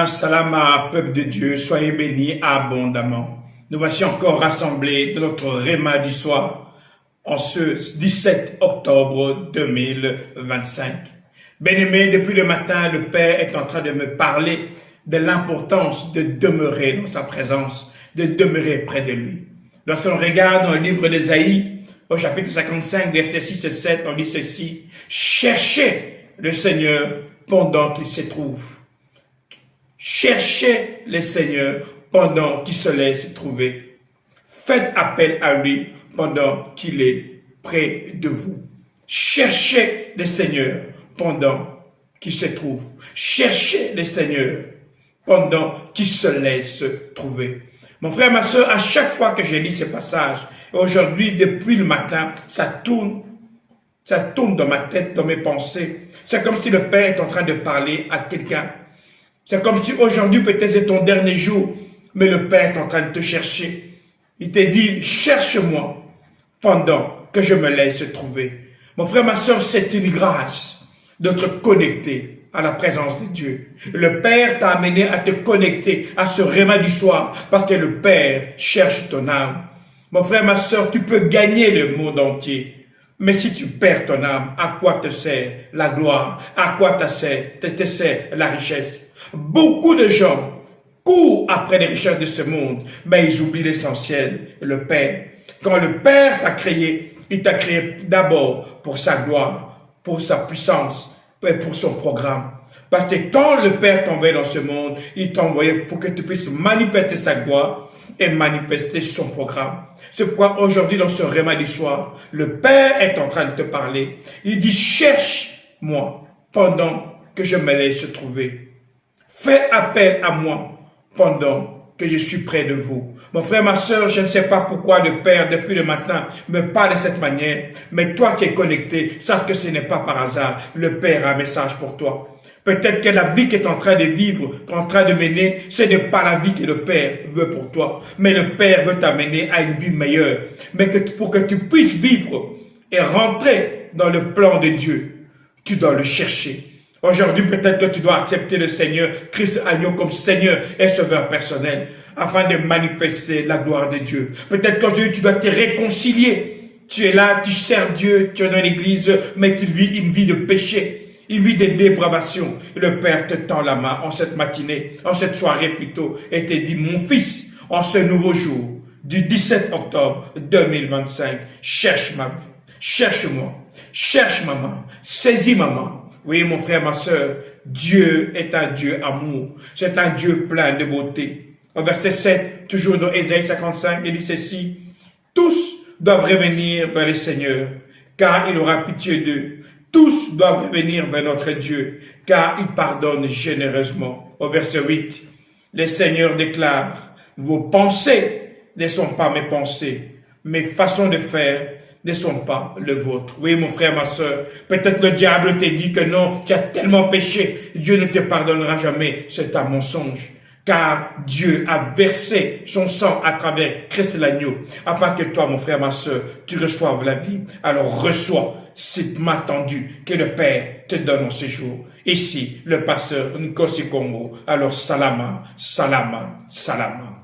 Salama, peuple de Dieu, soyez bénis abondamment. Nous voici encore rassemblés de notre réma du soir en ce 17 octobre 2025. Bien-aimés, depuis le matin, le Père est en train de me parler de l'importance de demeurer dans sa présence, de demeurer près de lui. Lorsque l'on regarde dans le livre d'Ésaïe, au chapitre 55, versets 6 et 7, on dit ceci: « Cherchez le Seigneur pendant qu'il se trouve. » Cherchez le Seigneur pendant qu'il se laisse trouver. Faites appel à lui pendant qu'il est près de vous. Cherchez le Seigneur pendant qu'il se trouve. Cherchez le Seigneur pendant qu'il se laisse trouver. Mon frère, ma soeur, à chaque fois que je lis ce passage, aujourd'hui, depuis le matin, ça tourne dans ma tête, dans mes pensées. C'est comme si le Père est en train de parler à quelqu'un. C'est comme si aujourd'hui, peut-être c'est ton dernier jour, mais le Père est en train de te chercher. Il te dit, cherche-moi pendant que je me laisse trouver. Mon frère, ma soeur, c'est une grâce d'être connecté à la présence de Dieu. Le Père t'a amené à te connecter à ce réma du soir parce que le Père cherche ton âme. Mon frère, ma soeur, tu peux gagner le monde entier. Mais si tu perds ton âme, à quoi te sert la gloire? À quoi te sert la richesse? Beaucoup de gens courent après les richesses de ce monde, mais ils oublient l'essentiel, le Père. Quand le Père t'a créé, il t'a créé d'abord pour sa gloire, pour sa puissance, et pour son programme. Parce que quand le Père t'envoie dans ce monde, il t'a envoyé pour que tu puisses manifester sa gloire et manifester son programme. C'est pourquoi aujourd'hui, dans ce réma du soir, le Père est en train de te parler. Il dit, cherche-moi pendant que je me laisse trouver. Fais appel à moi pendant que je suis près de vous. Mon frère, ma soeur, je ne sais pas pourquoi le Père, depuis le matin, me parle de cette manière. Mais toi qui es connecté, sache que ce n'est pas par hasard. Le Père a un message pour toi. Peut-être que la vie qui est en train de vivre, en train de mener, ce n'est pas la vie que le Père veut pour toi. Mais le Père veut t'amener à une vie meilleure. Mais pour que tu puisses vivre et rentrer dans le plan de Dieu, tu dois le chercher. Aujourd'hui, peut-être que tu dois accepter le Seigneur, Christ Agneau, comme Seigneur et Sauveur personnel, afin de manifester la gloire de Dieu. Peut-être qu'aujourd'hui, tu dois te réconcilier. Tu es là, tu sers Dieu, tu es dans l'église, mais tu vis une vie de péché, une vie de dépravation. Le Père te tend la main en cette matinée, en cette soirée plutôt, et te dit, mon fils, en ce nouveau jour, du 17 octobre 2025, cherche-moi, cherche maman, saisis maman. Oui, mon frère, ma soeur, Dieu est un Dieu amour. C'est un Dieu plein de beauté. Au verset 7, toujours dans Ésaïe 55, il dit ceci: tous doivent revenir vers le Seigneur, car il aura pitié d'eux. Tous doivent revenir vers notre Dieu, car il pardonne généreusement. Au verset 8, le Seigneur déclare: vos pensées ne sont pas mes pensées, mes façons de faire ne sont pas le vôtre. Oui, mon frère, ma soeur, peut-être le diable te dit que non, tu as tellement péché, Dieu ne te pardonnera jamais. C'est un mensonge. Car Dieu a versé son sang à travers Christ l'agneau, afin que toi, mon frère, ma soeur, tu reçoives la vie. Alors reçois cette main tendue que le Père te donne en ce jour. Ici, le pasteur Nkosi Congo. Alors salama, salama, salama.